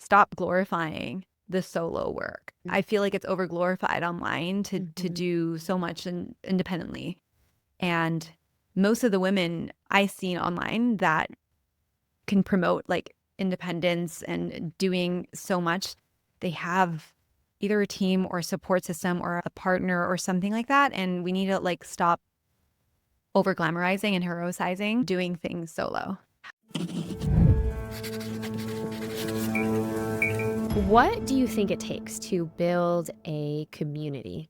stop glorifying the solo work. I feel like it's over glorified online to do so much independently. And most of the women I seen online that can promote like independence and doing so much, they have either a team or support system or a partner or something like that. And we need to like stop over glamorizing and heroicizing doing things solo. What do you think it takes to build a community,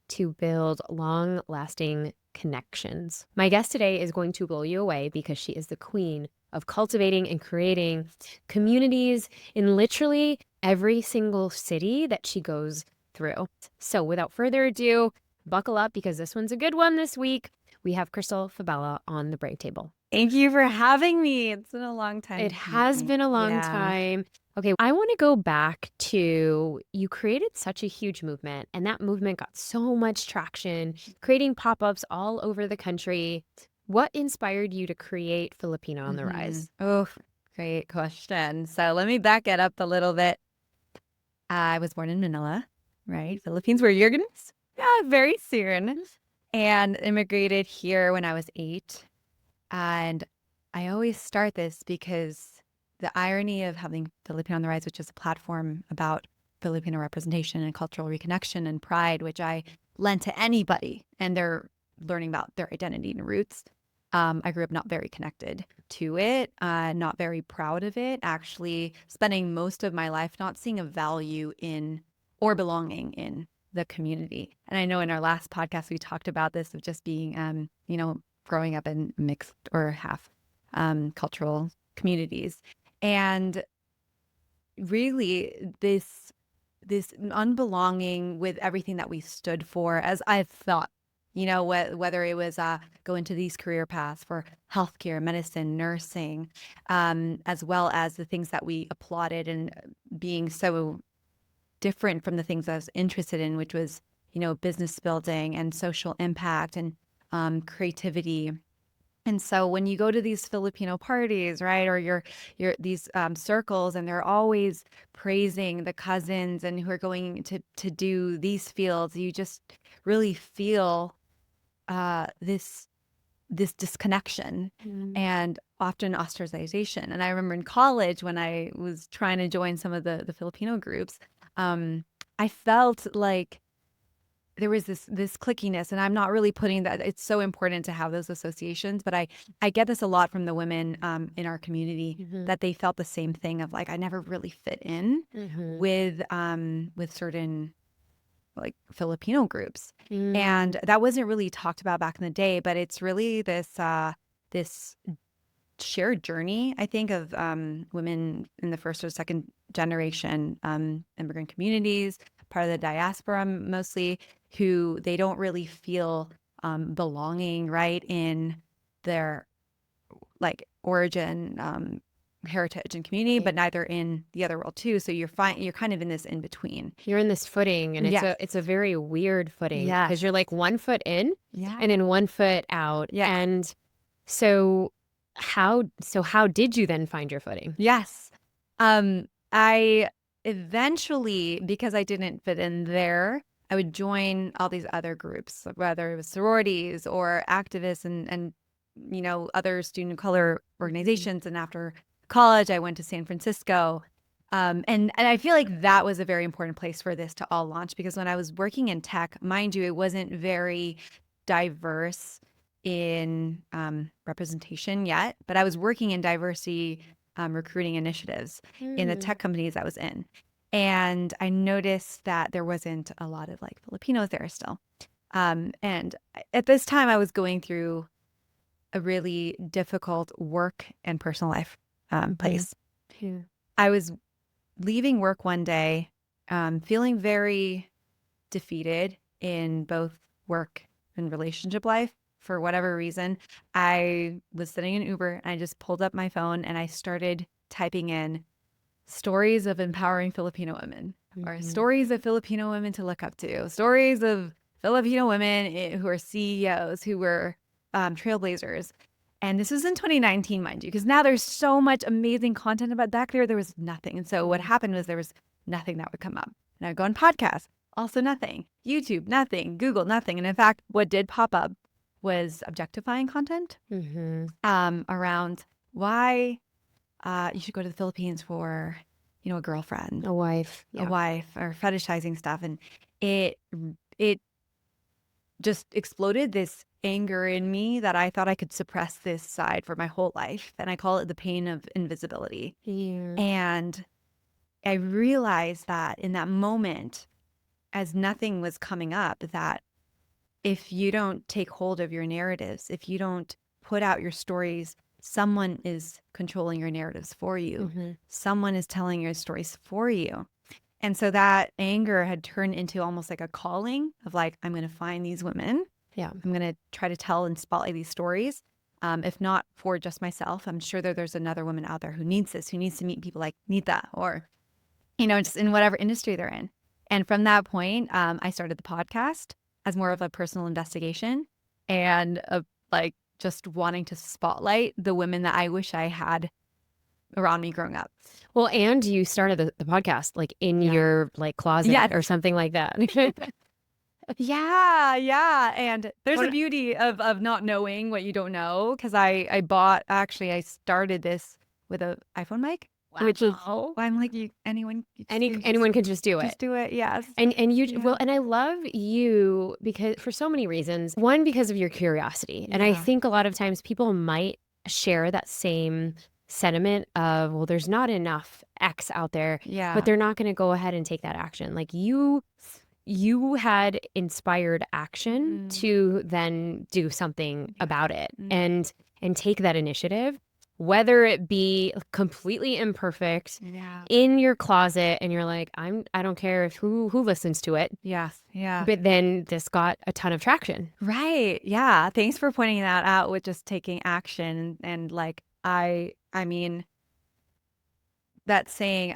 to build long-lasting connections? My guest today is going to blow you away because she is the queen of cultivating and creating communities in literally every single city that she goes through. So without further ado, buckle up because this one's a good one this week. We have Krystl Fabella on the break table. Thank you for having me. It's been a long time. It has been a long time. Okay, I want to go back to you created such a huge movement, and that movement got so much traction, creating pop-ups all over the country. What inspired you to create Filipino on the Rise? Oh, great question. So let me back it up a little bit. I was born in Manila, right? Philippines, where you're going to very soon, and immigrated here when I was 8. And I always start this because the irony of having Filipino on the Rise, which is a platform about Filipino representation and cultural reconnection and pride, which I lend to anybody, and they're learning about their identity and roots. I grew up not very connected to it, not very proud of it, actually spending most of my life not seeing a value in or belonging in the community. And I know in our last podcast, we talked about this of just being, growing up in mixed or half cultural communities. And really this unbelonging with everything that we stood for, as I thought, whether it was go into these career paths for healthcare, medicine, nursing, as well as the things that we applauded and being so different from the things I was interested in, which was, business building and social impact and creativity. And so when you go to these Filipino parties, right, or you're these circles, and they're always praising the cousins and who are going to do these fields, you just really feel this disconnection and often ostracization. And I remember in college when I was trying to join some of the Filipino groups, I felt like there was this clickiness, and I'm not really putting that. It's so important to have those associations, but I get this a lot from the women in our community that they felt the same thing of like I never really fit in with certain like Filipino groups, and that wasn't really talked about back in the day. But it's really this shared journey, I think, of women in the first or second generation immigrant communities, part of the diaspora mostly, who they don't really feel belonging right in their like origin, heritage and community, but neither in the other world too. So you're kind of in this in between. You're in this footing, and it's a very weird footing because you're like 1 foot in and then 1 foot out. And so how did you then find your footing? Yes. I eventually, because I didn't fit in there, I would join all these other groups, whether it was sororities or activists and other student of color organizations. And after college, I went to San Francisco. And I feel like that was a very important place for this to all launch, because when I was working in tech, mind you, it wasn't very diverse in representation yet, but I was working in diversity recruiting initiatives in the tech companies I was in. And I noticed that there wasn't a lot of like Filipinos there still. And at this time I was going through a really difficult work and personal life place. I was leaving work one day, feeling very defeated in both work and relationship life. For whatever reason, I was sitting in Uber and I just pulled up my phone and I started typing in stories of empowering Filipino women, or stories of Filipino women to look up to, stories of Filipino women who are CEOs, who were trailblazers. And this was in 2019, mind you, because now there's so much amazing content about that. There was nothing. And so what happened was there was nothing that would come up. And I would go on podcasts, also nothing. YouTube, nothing. Google, nothing. And in fact, what did pop up was objectifying content around why you should go to the Philippines for, a girlfriend, A wife. a wife, or fetishizing stuff. And it just exploded this anger in me that I thought I could suppress this side for my whole life. And I call it the pain of invisibility. Yeah. And I realized that in that moment, as nothing was coming up, that if you don't take hold of your narratives, if you don't put out your stories, someone is controlling your narratives for you. Someone is telling your stories for you. And so that anger had turned into almost like a calling of like, I'm going to find these women. Yeah. I'm going to try to tell and spotlight these stories. If not for just myself, I'm sure there's another woman out there who needs this, who needs to meet people like Neeta or, just in whatever industry they're in. And from that point, I started the podcast as more of a personal investigation and like just wanting to spotlight the women that I wish I had around me growing up. Well, and you started the podcast like in your like closet or something like that. Yeah. And there's a beauty of not knowing what you don't know. Because I started this with an iPhone mic. Wow. Which is, I'm like, anyone can just do it. Just do it, yes. And you well, and I love you because for so many reasons. One, because of your curiosity. And I think a lot of times people might share that same sentiment of, well, there's not enough X out there, but they're not going to go ahead and take that action. Like you had inspired action to then do something about it and take that initiative, whether it be completely imperfect in your closet and you're like, I don't care if who listens to it. Yes. Yeah. But then this got a ton of traction. Right. Yeah. Thanks for pointing that out with just taking action. And like, I mean, that saying,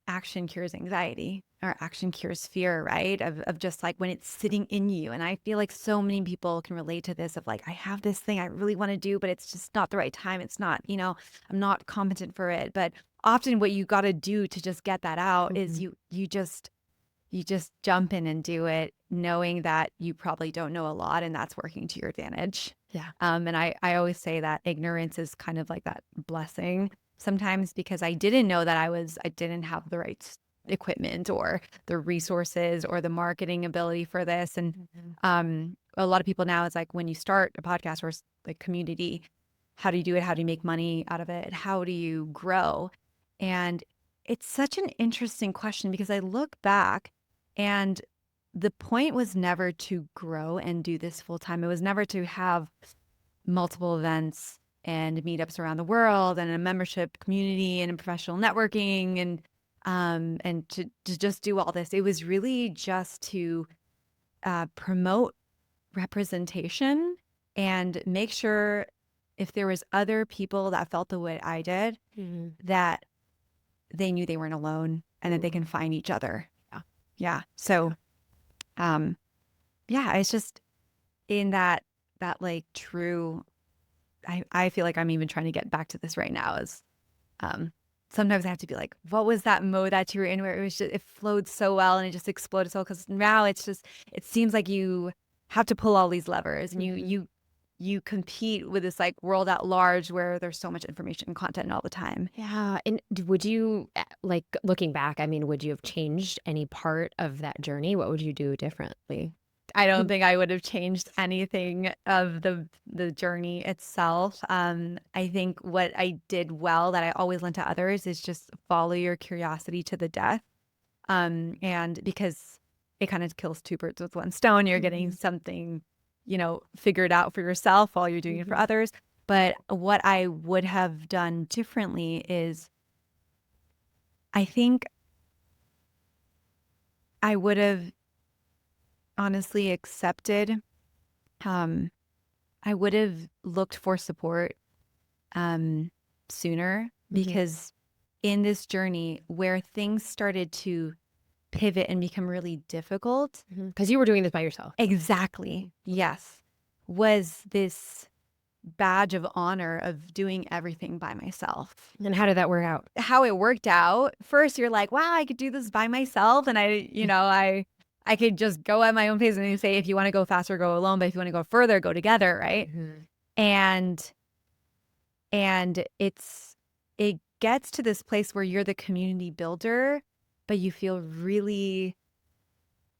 action cures anxiety or action cures fear, right? Of just like when it's sitting in you. And I feel like so many people can relate to this of like, I have this thing I really want to do, but it's just not the right time. It's not, I'm not competent for it. But often what you got to do to just get that out is you just jump in and do it, knowing that you probably don't know a lot and that's working to your advantage. Yeah. And I always say that ignorance is kind of like that blessing sometimes, because I didn't know that I didn't have the right equipment or the resources or the marketing ability for this. And a lot of people now, it's like when you start a podcast or like community, how do you do it? How do you make money out of it? How do you grow? And it's such an interesting question because I look back and the point was never to grow and do this full time. It was never to have multiple events and meetups around the world and a membership community and professional networking and to just do all this. It was really just to promote representation and make sure if there was other people that felt the way I did, that they knew they weren't alone and that they can find each other. Yeah. So, it's just in that like true, I feel like I'm even trying to get back to this right now is, sometimes I have to be like, what was that mode that you were in where it flowed so well and it just exploded so well? Because now it seems like you have to pull all these levers and you compete with this like world at large where there's so much information and content all the time. Yeah. And would you, like looking back, I mean, would you have changed any part of that journey? What would you do differently? I don't think I would have changed anything of the journey itself. I think what I did well that I always lent to others is just follow your curiosity to the death. And because it kind of kills two birds with one stone, you're getting something, figured out for yourself while you're doing it for others. But what I would have done differently is I think I would have honestly accepted. I would have looked for support sooner because in this journey where things started to pivot and become really difficult. Because you were doing this by yourself. Exactly. Yes. Was this badge of honor of doing everything by myself. And how did that work out? How it worked out, first you're like, wow, I could do this by myself. And I could just go at my own pace, and they say, if you want to go faster, go alone. But if you want to go further, go together. Right. And it gets to this place where you're the community builder, but you feel really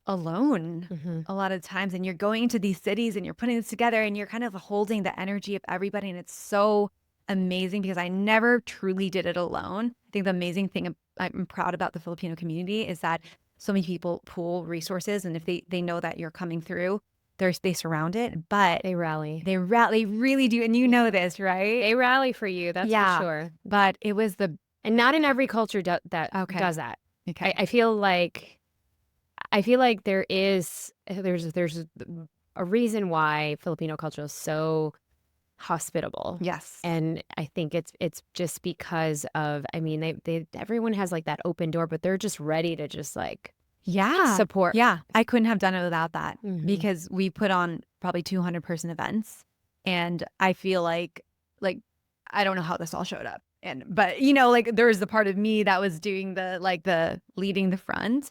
alone a lot of times. And you're going into these cities and you're putting this together and you're kind of holding the energy of everybody. And it's so amazing because I never truly did it alone. I think the amazing thing I'm proud about the Filipino community is that so many people pool resources. And if they know that you're coming through, they surround it, but They rally. they really do. And you know this, right? They rally for you. That's Yeah. for sure. But it was And not in every culture does that. okay. I feel like there's a reason why Filipino culture is so hospitable. Yes. And I think it's just because of, I mean, everyone has like that open door, but they're just ready to just like support. Yeah. I couldn't have done it without that because because we put on probably 200-person events, and I feel like I don't know how this all showed up. But like there was the part of me that was doing the leading the front.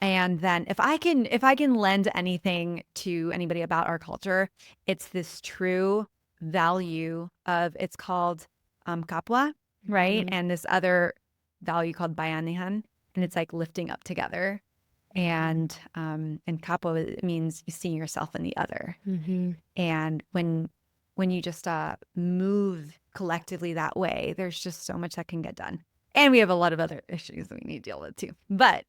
And then if I can lend anything to anybody about our culture, it's this true value of, it's called kapwa, right? And this other value called bayanihan, and it's like lifting up together. And kapwa, it means you see yourself in the other. And when you just move collectively that way, there's just so much that can get done. And we have a lot of other issues that we need to deal with too. But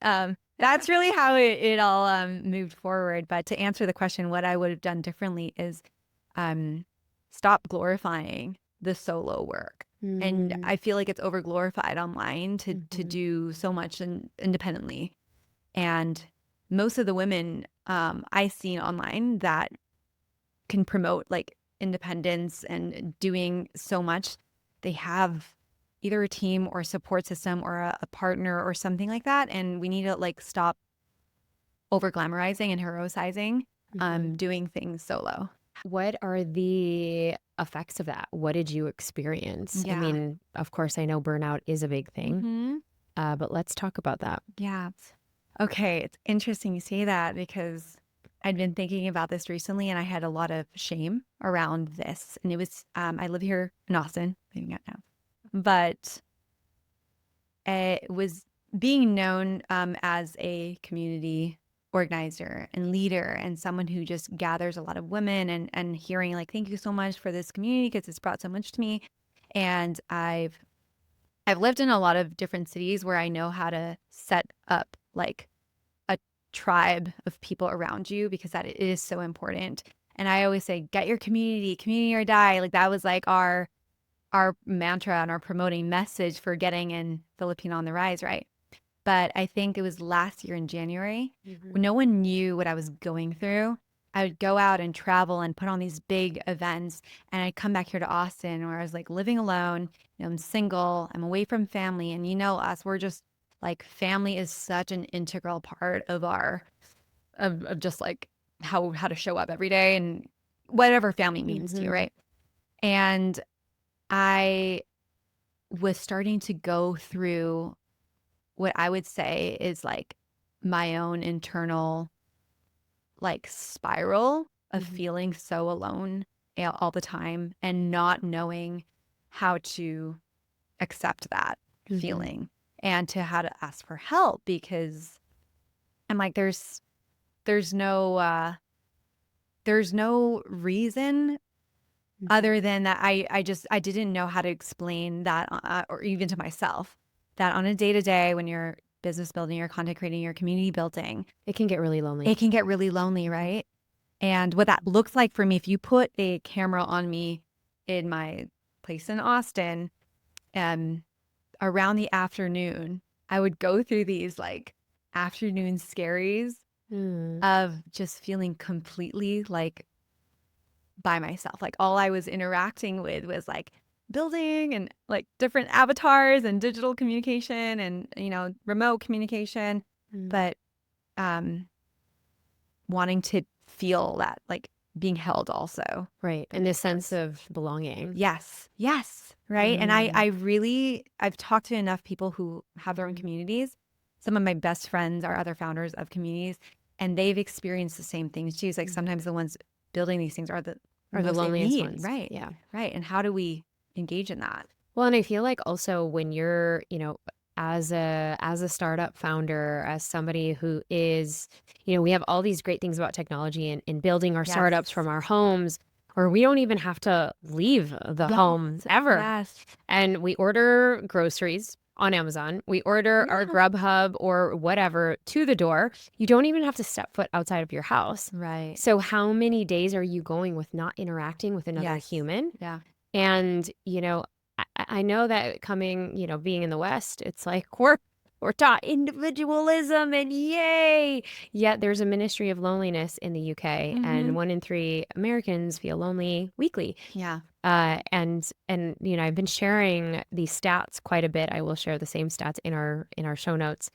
that's really how it all moved forward. But to answer the question, what I would have done differently is stop glorifying the solo work. And I feel like it's over glorified online to do so much independently. And most of the women I seen online that can promote like independence and doing so much, they have either a team or a support system or a partner or something like that. And we need to like stop over glamorizing and heroicizing doing things solo. What are the effects of that? What did you experience? I mean, of course, I know burnout is a big thing, but let's talk about that. Yeah. Okay. It's interesting you say that because I'd been thinking about this recently, and I had a lot of shame around this. And it was, I live here in Austin, living out now. But it was being known as a community organizer and leader and someone who just gathers a lot of women and hearing like, thank you so much for this community because it's brought so much to me. And I've lived in a lot of different cities where I know how to set up like a tribe of people around you, because that it is so important. And I always say, get your community or die. Like that was like our mantra and our promoting message for getting in Filipino On The Rise, right? But I think it was last year in January, when no one knew what I was going through. I would go out and travel and put on these big events, and I'd come back here to Austin where I was like living alone. I'm single, I'm away from family, and us, we're just like, family is such an integral part of of just like how to show up every day and whatever family means to you, right? And I was starting to go through what I would say is like my own internal like spiral of feeling so alone all the time and not knowing how to accept that feeling and to how to ask for help, because I'm like, there's no reason other than that I didn't know how to explain that or even to myself, that on a day-to-day when you're business building, you're content creating, you're community building, it can get really lonely. It can get really lonely, right? And what that looks like for me, if you put a camera on me in my place in Austin, around the afternoon, I would go through these like afternoon scaries of just feeling completely like by myself. Like all I was interacting with was like building and like different avatars and digital communication and, remote communication, but wanting to feel that like being held also. Right. by And this these sense groups. of belonging. Yes, yes, right. And Mm. I've talked to enough people who have their own Mhm. communities. Some of my best friends are other founders of communities, and they've experienced the same things too. It's like Mhm. sometimes the ones building these things are the The most in loneliest need. ones. Right, Yeah. right. And how do we engage in that? Well, and I feel like also when you're, as a startup founder, as somebody who is, we have all these great things about technology and building our startups Yes. from our homes, or we don't even have to leave the Yes. home ever. Yes. And we order groceries on Amazon. We order our Yeah. Grubhub or whatever to the door. You don't even have to step foot outside of your house. Right. So how many days are you going with not interacting with another Yes. human? Yeah. And, I know that coming, being in the West, it's like we're taught individualism and yay. Yet there's a ministry of loneliness in the UK, Mm-hmm. and 1 in 3 Americans feel lonely weekly. Yeah. And I've been sharing these stats quite a bit. I will share the same stats in our show notes.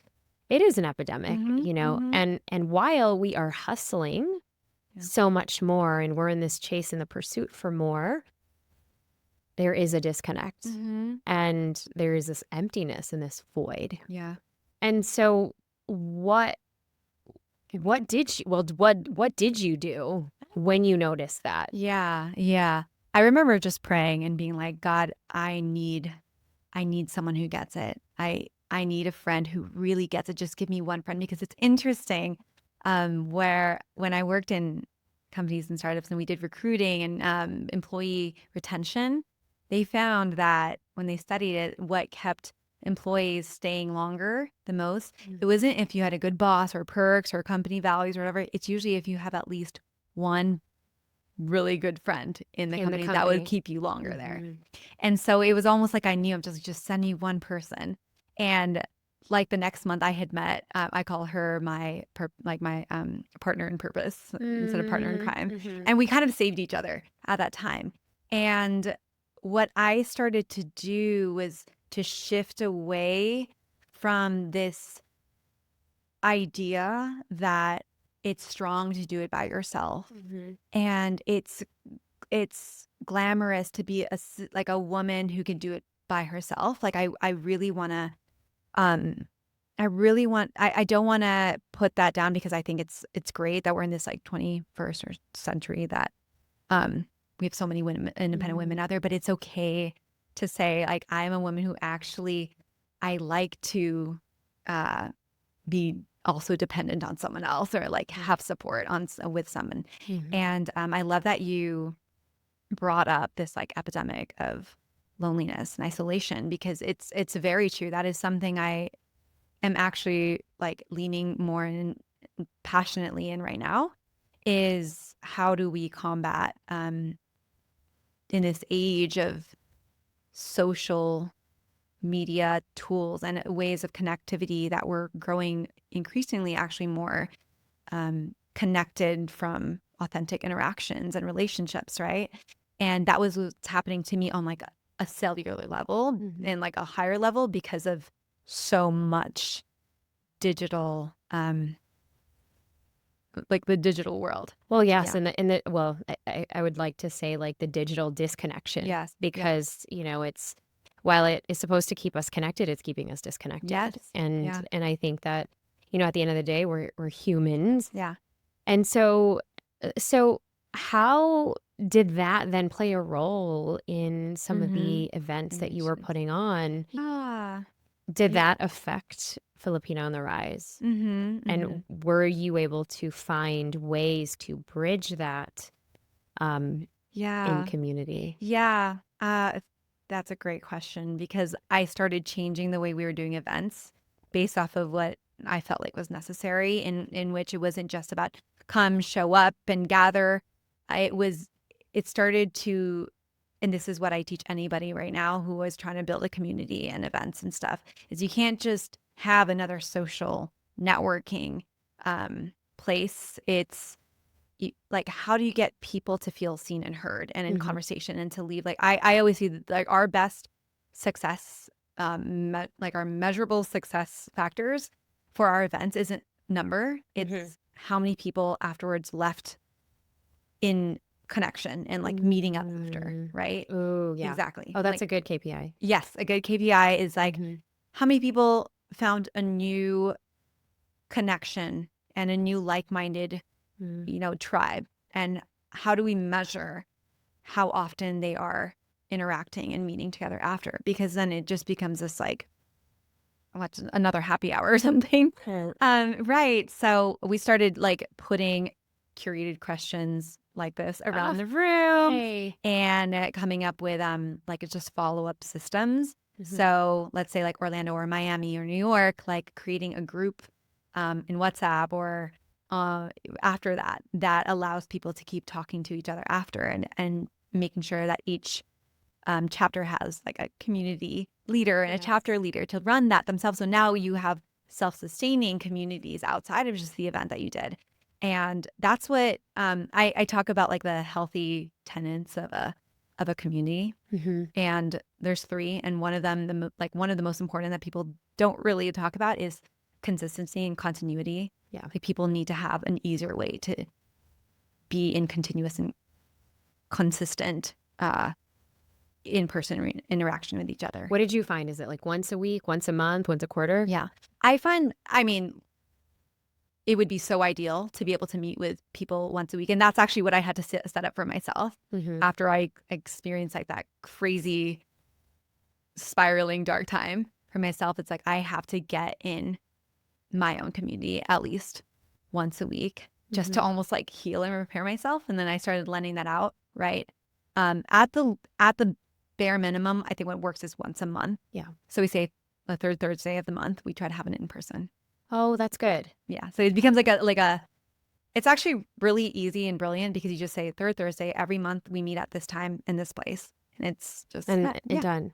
It is an epidemic, Mm-hmm. Mm-hmm. and while we are hustling Yeah. so much more and we're in this chase and the pursuit for more, there is a disconnect Mm-hmm. and there is this emptiness and this void. Yeah. And so what did you what did you do when you noticed that? Yeah. Yeah. I remember just praying and being like, God, I need someone who gets it. I need a friend who really gets it. Just give me one friend because it's interesting. Where when I worked in companies and startups and we did recruiting and employee retention, they found that when they studied it, what kept employees staying longer the most, it wasn't if you had a good boss or perks or company values or whatever. It's usually if you have at least one really good friend in the In the company that would company. keep you longer there. Mhm. And so it was almost like I knew I'm just send me one person. And like the next month I had met, I call her my partner in purpose instead of partner in Mhm. crime. Mhm. And we kind of saved each other at that time. And what I started to do was to shift away from this idea that it's strong to do it by yourself Mhm. and it's glamorous to be like a woman who can do it by herself. Like I really want to um I don't want to put that down because I think it's great that we're in this like 21st century that we have so many women, independent Mhm. women out there, but it's okay to say like I'm a woman who actually I like to uh be also dependent on someone else or like have support with someone. Mhm. And I love that you brought up this like epidemic of loneliness and isolation because it's very true. That is something I am actually like leaning more in passionately in right now is how do we combat in this age of social media tools and ways of connectivity that we're growing increasingly actually more connected from authentic interactions and relationships, right? And that was what's happening to me on like a cellular level Mhm. and like a higher level because of so much digital, like the digital world. Well, yes, Yeah. I would like to say like the digital disconnection Yes. Yes. because, it's while it is supposed to keep us connected, it's keeping us disconnected. Yes. And Yeah. and I think that, at the end of the day, we're humans. Yeah. And so how did that then play a role in some of Mm-hmm. the events that you were Initiatives. putting on? Ah. Did Yeah. that affect Filipino on the Rise? Mm-hmm. Mm-hmm. And were you able to find ways to bridge that in Yeah. community? Yeah. That's a great question because I started changing the way we were doing events based off of what I felt like was necessary in which it wasn't just about come, show up and gather. It was it started to and this is what I teach anybody right now who is trying to build a community and events and stuff is you can't just have another social networking place. It's like how do you get people to feel seen and heard and in Mhm. conversation and to leave like I always see that, like our best success like our measurable success factors for our events isn't number, Mhm. it's how many people afterwards left in connection and like meeting up after, right? Oh, yeah. Exactly. Oh, that's Like, a good KPI. yes, a good KPI is like how many people found a new connection and a new like-minded, tribe, and how do we measure how often they are interacting and meeting together after? Because then it just becomes this like, what's another happy hour or something. Right. So we started like putting curated questions like this around the room Hey. and coming up with like it's just follow-up systems. So let's say like Orlando or Miami or New York, like creating a group in WhatsApp or after that allows people to keep talking to each other after and making sure that each chapter has like a community leader and a chapter leader to run that themselves. So now you have self-sustaining communities outside of just the event that you did. And that's what I talk about, like the healthy tenets of a community. And there's three, and one of them, one of the most important that people don't really talk about is consistency and continuity. Yeah. Like people need to have an easier way to be in continuous and consistent in-person interaction with each other. What did you find? Is it like once a week, once a month, once a quarter? Yeah. I mean, it would be so ideal to be able to meet with people once a week. And that's actually what I had to set up for myself after I experienced like that crazy spiraling dark time for myself. It's like I have to get in my own community at least once a week just to almost like heal and repair myself. And then I started lending that out, right? At the bare minimum, I think what works is once a month. Yeah. So we say the third Thursday of the month, we try to have an in-person. Oh, that's good. Yeah. So it becomes it's actually really easy and brilliant because you just say third Thursday every month we meet at this time in this place. And it's just done.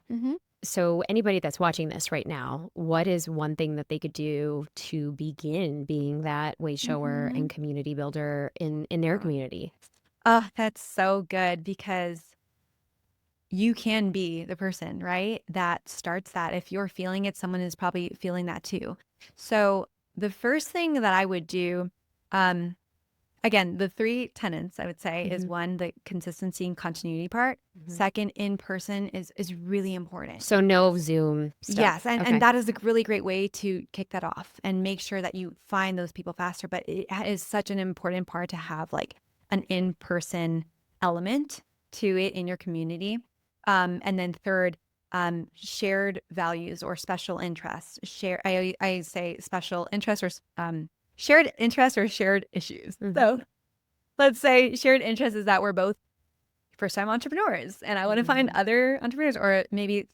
So anybody that's watching this right now, what is one thing that they could do to begin being that way shower and community builder in their community? Oh, that's so good because you can be the person, right, that starts that. If you're feeling it, someone is probably feeling that too. So the first thing that I would do, again, the three tenets I would say is one, the consistency and continuity part. Second, in person is really important. So no Zoom stuff. Yes, and that is a really great way to kick that off and make sure that you find those people faster. But it is such an important part to have like an in-person element to it in your community. And then third, shared values or special interests. I say special interests or shared interests or shared issues. So let's say shared interest is that we're both first-time entrepreneurs and I want to find other entrepreneurs, or maybe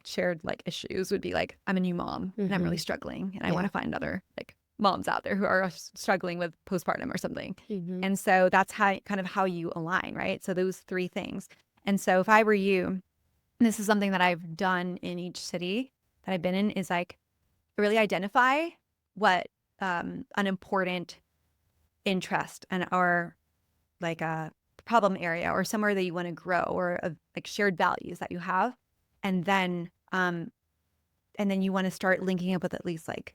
shared like issues would be like, I'm a new mom and I'm really struggling and I want to find other like moms out there who are struggling with postpartum or something. And so that's how you align, right? So those three things. And so if I were you, this is something that I've done in each city that I've been in, is like really identify what an important interest and or like a problem area or somewhere that you want to grow or like shared values that you have. And then you want to start linking up with at least like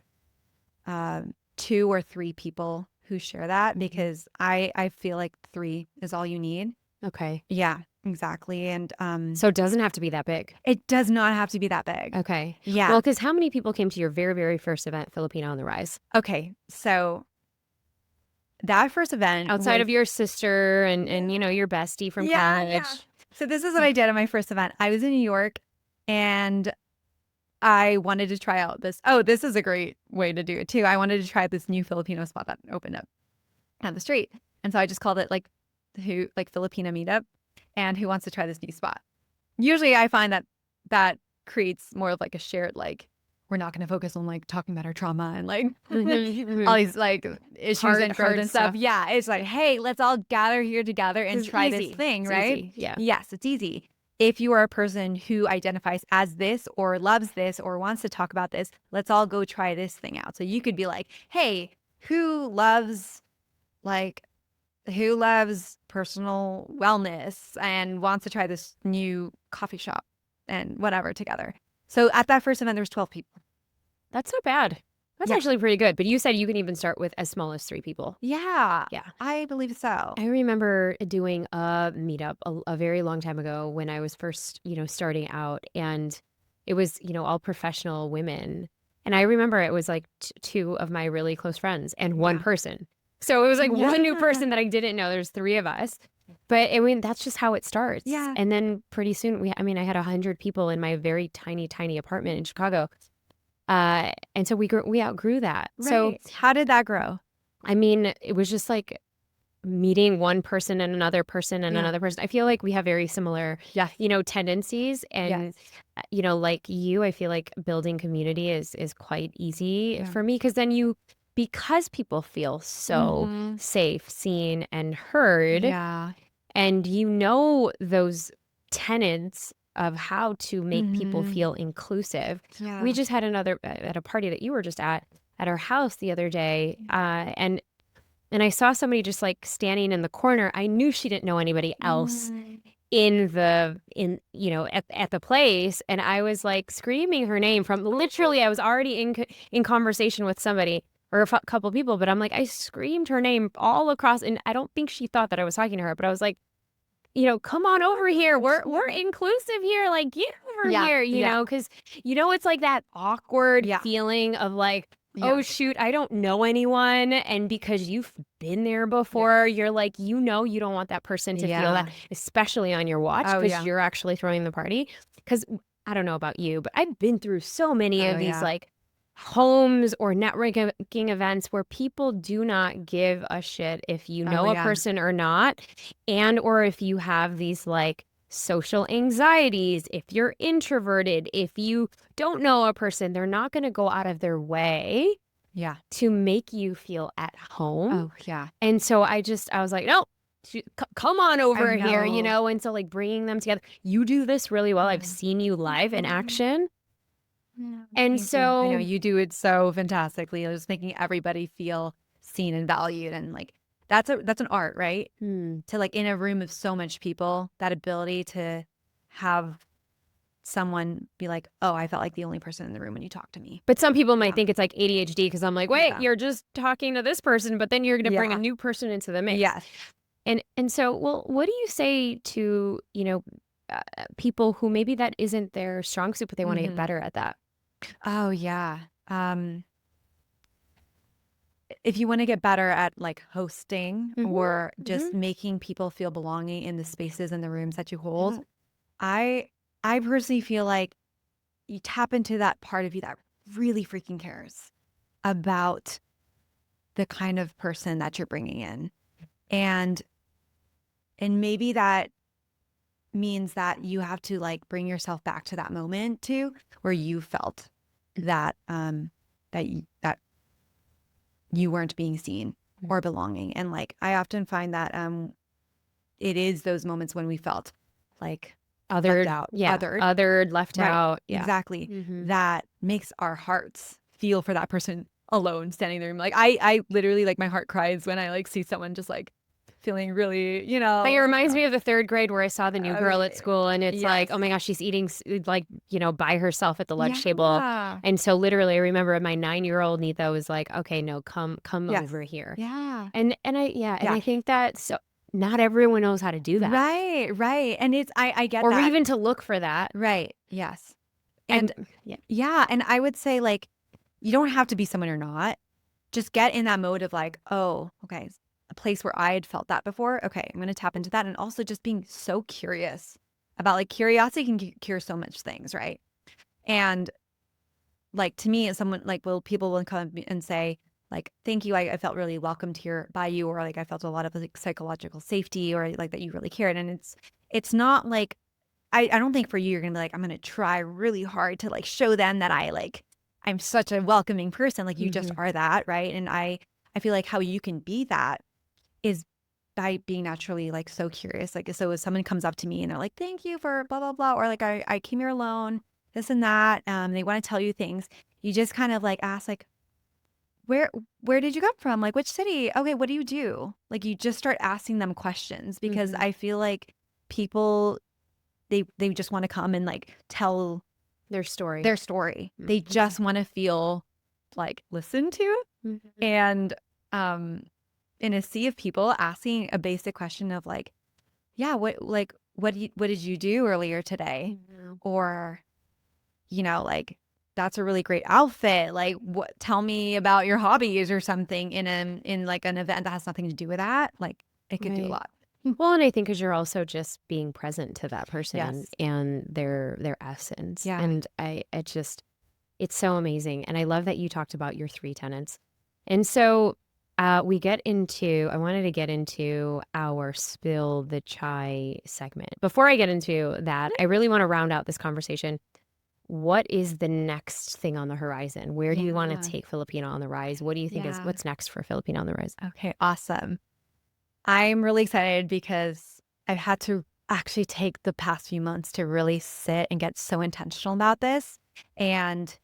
2 or 3 people who share that, because I feel like 3 is all you need. Okay. Yeah, exactly. And so it doesn't have to be that big. It does not have to be that big. Okay. Yeah. Well, because how many people came to your very, very first event, Filipino On The Rise? Okay. So that first event outside of your sister and your bestie from college. Yeah. So this is what I did at my first event. I was in New York and I wanted to try out this. Oh, this is a great way to do it too. I wanted to try this new Filipino spot that opened up on the street. And so I just called it like Filipina meetup and who wants to try this new spot. Usually I find that creates more of like a shared, like, we're not going to focus on like talking about our trauma and like all these like issues and growth and stuff. Yeah. It's like, hey, let's all gather here together and try this thing, right? Easy. Yeah. Yes, it's easy. If you are a person who identifies as this or loves this or wants to talk about this, let's all go try this thing out. So you could be like, hey, who loves personal wellness and wants to try this new coffee shop and whatever together. So at that first event, there was 12 people. That's not bad. That's Yeah. actually pretty good. But you said you can even start with as small as 3 people. Yeah. Yeah. I believe so. I remember doing a meetup a very long time ago when I was first, starting out, and it was, all professional women. And I remember it was like 2 of my really close friends and one Yeah. person. So it was like one new Yeah. person that I didn't know. There's 3 of us. But I mean, that's just how it starts. Yeah. And then pretty soon I had 100 people in my very tiny, tiny apartment in Chicago. And so we outgrew that. So, Right. How did that grow? I mean, it was just like meeting one person and another person and Yeah. another person. I feel like we have very similar, Yes. tendencies. And, Yes. like you, I feel like building community is quite easy Yeah. for me because because people feel so Mm-hmm. safe, seen, and heard, Yeah. and those tenets of how to make people Mm-hmm. feel inclusive. We Yeah. just had another at a party that you were just at our house the other day, and I saw somebody just like standing in the corner. I knew she didn't know anybody else Mm. at the place, and I was like screaming her name from literally. I was already in conversation with somebody or a couple people, but I'm like I screamed her name all across, and I don't think she thought that I was talking to her, but I was like, come on over here. We're inclusive here. Like, get over Yeah. here, Yeah. because it's like that awkward Yeah. feeling of like, Yeah. oh shoot, I don't know anyone. And because you've been there before, you're like, you don't want that person to feel that, Yeah. especially on your watch Oh, because yeah. you're actually throwing the party. Because I don't know about you, but I've been through so many Oh, of these yeah. like homes or networking events where people do not give a shit if you Oh, know a yeah. person or not, and or if you have these like social anxieties, if you're introverted, if you don't know a person, they're not going to go out of their way Yeah. to make you feel at home. Oh, yeah. And so I was like, no, come on over I here, know. and so like bringing them together. You do this really well. I've seen you live in action. Yeah. And Thank you. I know so you do it so fantastically. Just making everybody feel seen and valued, and like that's an art, right? To like in a room of so much people, that ability to have someone be like, "Oh, I felt like the only person in the room when you talked to me." But some people might Yeah. think it's like ADHD because I'm like, wait, Yeah. you're just talking to this person, but then you're going to bring a Yeah. new person into the mix. Yes. And so, well, what do you say to, people who maybe that isn't their strong suit, but they want to get Hmm. better at that? Oh, yeah. If you want to get better at like hosting or just making people feel belonging in the spaces and the rooms that you hold, I I personally feel like you tap into that part of you that really freaking cares about the kind of person that you're bringing in. And maybe that means that you have to like bring yourself back to that moment too where you felt that that you weren't being seen or belonging. And like I often find that it is those moments when we felt like left Othered, out, yeah, othered. othered, left Right. out, yeah. Exactly. Mhm. That makes our hearts feel for that person alone standing in the room. Like I literally like my heart cries when I like see someone just like feeling really, But it reminds me of the 3rd grade where I saw the new girl at yeah. school, and it's like, Yes. oh my gosh, she's eating like, by herself at the lunch table. Yeah. And so literally I remember my 9-year-old Neeta was like, okay, no, come Yes. over here. Yeah. And Yeah. I think that so not everyone knows how to do that. Right. Right. And it's I get Or that. even to look for that. Right. Yes. And And yeah. yeah, and I would say like you don't have to be someone you're not. Just get in that mode of like, oh, okay, a place where I had felt that before. Okay, I'm going to tap into that. And also just being so curious about like curiosity can cure so much things, right? And like to me, as someone like, people will come and say, like, thank you. I felt really welcomed here by you, or like I felt a lot of like psychological safety, or like that you really cared. And it's not like I don't think for you, you're gonna be like, I'm gonna try really hard to like show them that I'm such a welcoming person. Like you just are that, right? And I feel like how you can be that is by being naturally like so curious. Like so if someone comes up to me and they're like, thank you for blah blah blah, or like I came here alone, this and that. They want to tell you things. You just kind of like ask like, where did you come from? Like which city? Okay, what do you do? Like you just start asking them questions because I feel like people they just want to come and like tell Their story. their story. They just want to feel like listened to. Mhm. And in a sea of people asking a basic question of like, yeah, what did you do earlier today? Mhm. Or, like, that's a really great outfit. Like, tell me about your hobbies or something in like an event that has nothing to do with that. Like, it could do a Right. lot. Well, and I think because you're also just being present to that person Yes. and their essence. Yeah. And it's so amazing. And I love that you talked about your three tenets. And so I wanted to get into our spill the chai segment. Before I get into that, I really want to round out this conversation. What is the next thing on the horizon? Where do you want to Yeah. take Filipino on the Rise? What do you think is Yeah. what's next for Filipino on the Rise? Okay. Awesome. I'm really excited because I've had to actually take the past few months to really sit and get so intentional about this. And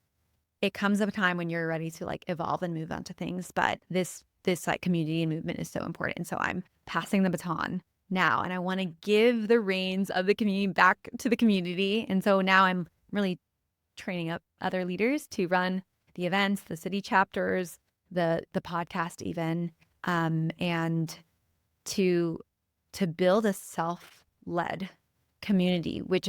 it comes a time when you're ready to like evolve and move on to things. But this like community and movement is so important. So I'm passing the baton now, and I want to give the reins of the community back to the community. And so now I'm really training up other leaders to run the events, the city chapters, the podcast even, and to build a self-led community, which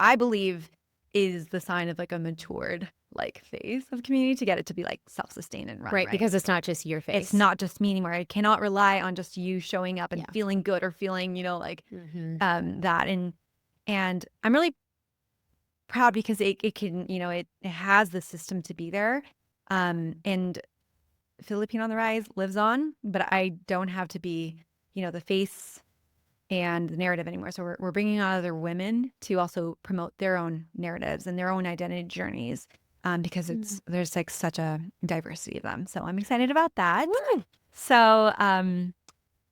I believe is the sign of like a matured like phase of community to get it to be like self-sustained and run Right, right. because it's not just your It's face. not just me anymore. I cannot rely on just you showing up and Yeah. feeling good or feeling, like Mhm. that. And I'm really proud because it can, it has the system to be there. And Filipino on the Rise lives on, but I don't have to be, the face and the narrative anymore. So we're bringing on other women to also promote their own narratives and their own identity journeys, because there's like such a diversity of them. So I'm excited about that. Woo! So,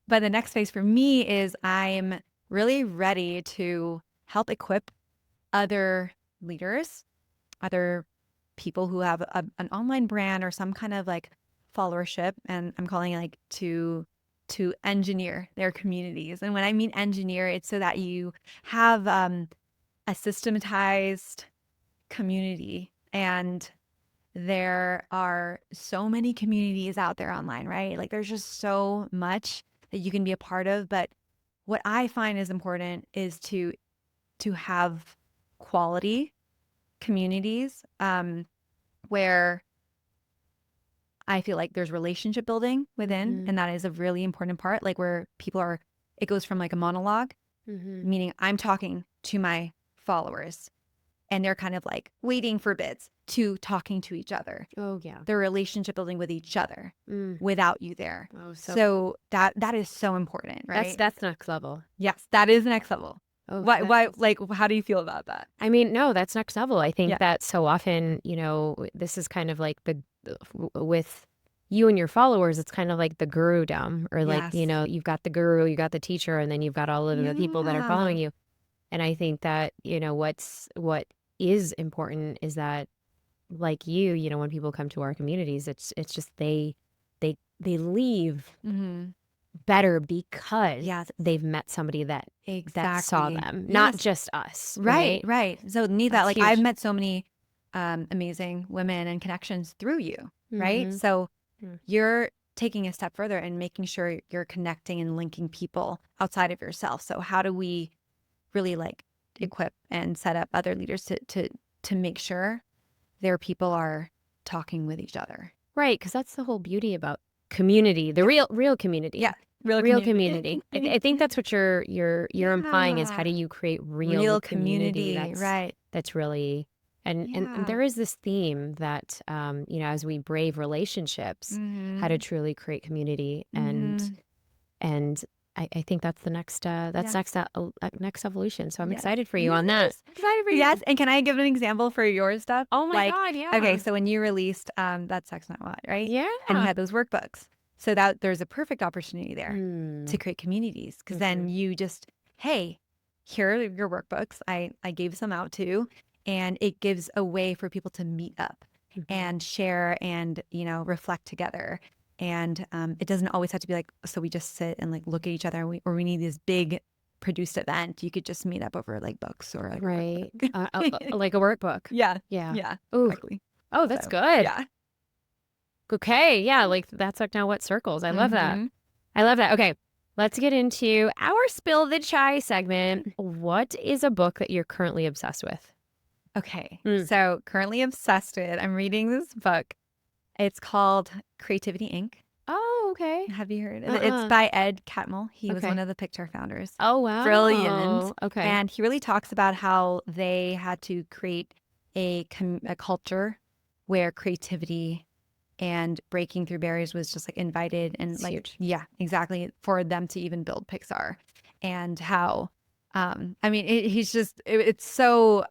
but the next phase for me is I'm really ready to help equip other leaders, other people who have an online brand or some kind of like followership, and I'm calling it like to engineer their communities. And when I mean engineer, it's so that you have a systematized community. And there are so many communities out there online, right? Like there's just so much that you can be a part of. But what I find is important is to have quality communities, where I feel like there's relationship building within, Mhm. and that is a really important part. Like where it goes from like a monologue, Mhm. meaning I'm talking to my followers and they're kind of like waiting for bits, to talking to each other. Oh, yeah. They're relationship building with each other Mm. without you there. Oh, So that is so important, right? that's next level. Yes, that is next level. Oh, Why, like, how do you feel about that? I mean, no, that's next level. I think Yeah. that so often, this is kind of like with you and your followers, it's kind of like the gurudom, or like, Yes. you've got the guru, you got the teacher, and then you've got all of the people that are Yeah. following you. And I think that, what is important is that, like when people come to our communities, it's just they leave Mm-hmm. better because Yes. they've met somebody that saw Exactly. them, not Yes. just us, Right, right? right. So Neeta, That's like I've huge. met so many amazing women and connections through you, right? Mhm. So Mm. you're taking a step further and making sure you're connecting and linking people outside of yourself. So how do we really like equip and set up other leaders to make sure their people are talking with each other? Right, because that's the whole beauty about community, the real community. Yeah, real Real community. community. I think that's what you're implying, is how Yeah. do you create real Real community community, that's right. that's really and Yeah. there is this theme that as we brave relationships, how to Mm-hmm. truly create community, Mm-hmm. and I think that's the next Yes. next evolution. So I'm Yes. excited for you on that. Yes. Excited for you. Yes. And can I give an example for your stuff? Oh my Like, God, yeah. okay, so when you released That's Sex Not What, right? And you Yeah. had those workbooks. So that there's a perfect opportunity there to Mm. create communities. Because Mhm. then you just, hey, here are your workbooks. I gave some out too. And it gives a way for people to meet up Mhm. and share and, reflect together. And it doesn't always have to be like, so we just sit and like look at each other, and we need this big produced event. You could just meet up over like books or like a Right. workbook. Like a workbook. Yeah. Yeah. Yeah. Ooh, Exactly. Oh, that's So, good. yeah. Okay. Yeah. Like that's like now what circles. I love that. Hmm. I love that. Okay. Let's get into our Spill the Chai segment. What is a book that you're currently obsessed with? Okay. Mm. So currently obsessed with, I'm reading this book. It's called Creativity Inc. Oh, okay. Have you heard of it? It's Uh-uh. by Ed Catmull. He was one Okay. of the Picture founders. Oh, Brilliant. wow. Okay. And he really talks about how they had to create a culture where creativity and breaking through barriers was just like invited and It's like, huge. yeah, exactly, for them to even build Pixar. And how, I mean, it's so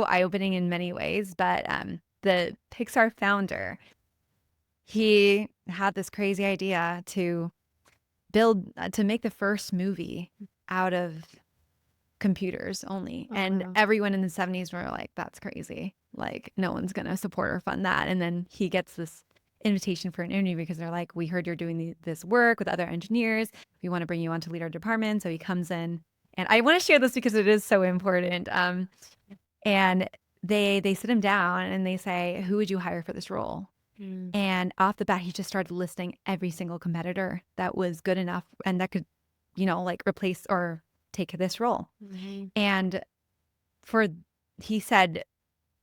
eye-opening in many ways, but the Pixar founder, he had this crazy idea to to make the first movie out of computers only. Oh, And wow. everyone in the 70s were like, that's crazy. Like, no one's going to support or fund that. And then he gets this invitation for an interview because they're like, we heard you're doing this work with other engineers. We want to bring you on to lead our department. So he comes in. And I want to share this because it is so important. And they sit him down and they say, who would you hire for this role? Mm. And off the bat, he just started listing every single competitor that was good enough and that could, like replace or take this role. Mhm. And for, he said,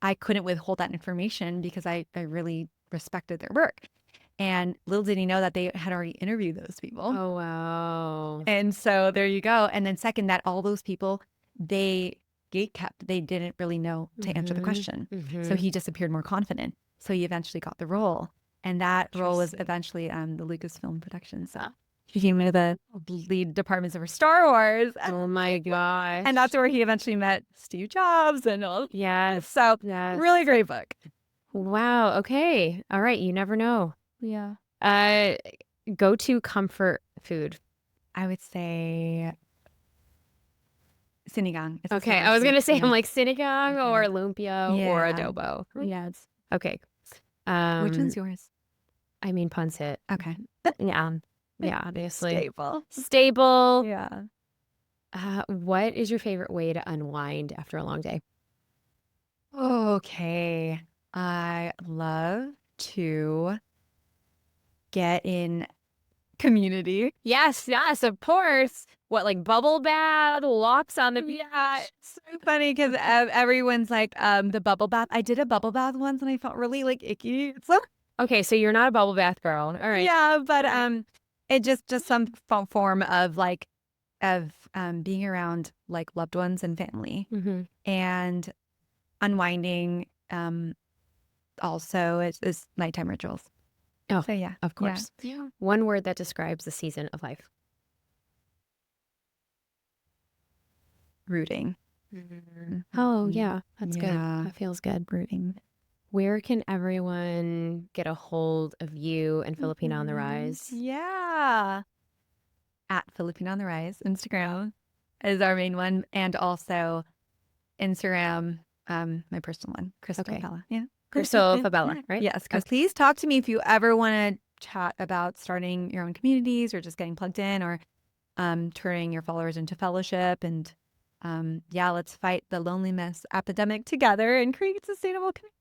I couldn't withhold that information because I really respected their work. And little did he know that they had already interviewed those people. Oh, wow. And so there you go. And then second, that all those people, they gate kept. They didn't really know to answer the Mhm. question. So Mhm. he just appeared more confident. So he eventually got the role. And that role was Interesting. eventually the Lucasfilm production. So Ah. he became one of the lead departments over Star Wars. Oh my gosh. And that's where he eventually met Steve Jobs and all. Yes. So Yes. really great book. Wow. Okay. All right. You never know. Yeah. Go to comfort food. I would say sinigang. It's a Okay. summer I was soup. gonna say Yeah. I'm like sinigang or Mhm. lumpia or Yeah. adobo. Yes. Okay. Which one's yours? I mean pancit. Okay. Yeah. Yeah, obviously. Staple. Staple. Yeah. What is your favorite way to unwind after a long day? Okay. I love to get in community. Yes, yes, of course. What, like bubble bath, walks on the beach? Yeah, it's so funny because everyone's like, the bubble bath. I did a bubble bath once and I felt really like icky. So Okay, so you're not a bubble bath girl. All right. yeah, but it just some form of like being around like loved ones and family Mm-hmm. and unwinding. Also, it's nighttime rituals. Oh, So yeah, of course. yeah. One word that describes the season of life. Rooting. Oh, yeah, that's good. Yeah. That feels good. Rooting. Where can everyone get a hold of you and Filipino on the Rise? Yeah. At Filipino on the Rise, Instagram is our main one, and also Instagram, my personal one, Krystl Okay. Fabella. Yeah. Krystl Fabella, right? Yes, because please talk to me if you ever want to chat about starting your own communities or just getting plugged in or turning your followers into fellowship. And yeah, let's fight the loneliness epidemic together and create sustainable communities.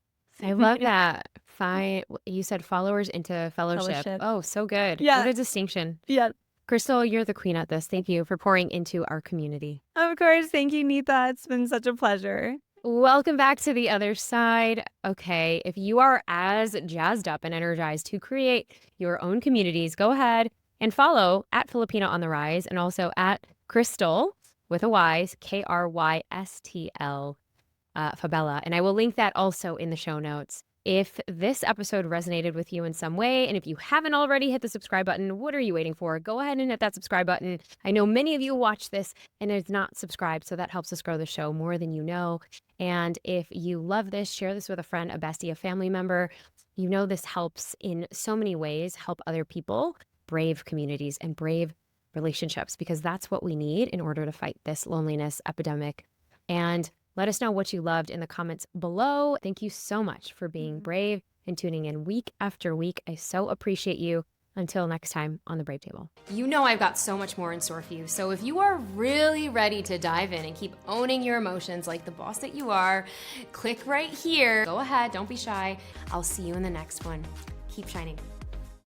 I love that. Fine. You said followers into fellowship. Fellowship. Oh, so good. Yeah. What a distinction. Yeah. Krystl, you're the queen at this. Thank you for pouring into our community. Of course. Thank you, Neeta. It's been such a pleasure. Welcome back to the other side. Okay, if you are as jazzed up and energized to create your own communities, go ahead and follow at Filipino on the Rise and also at Krystl with a Y, Krystl Fabella. And I will link that also in the show notes. If this episode resonated with you in some way, and if you haven't already hit the subscribe button, what are you waiting for? Go ahead and hit that subscribe button. I know many of you watch this and is not subscribed, so that helps us grow the show more than you know. And if you love this, share this with a friend, a bestie, a family member. You know this helps in so many ways, help other people brave communities and brave relationships, because that's what we need in order to fight this loneliness epidemic. And let us know what you loved in the comments below. Thank you so much for being brave and tuning in week after week. I so appreciate you. Until next time on The Brave Table. You know I've got so much more in store for you, so if you are really ready to dive in and keep owning your emotions like the boss that you are, click right here. Go ahead, don't be shy. I'll see you in the next one. Keep shining.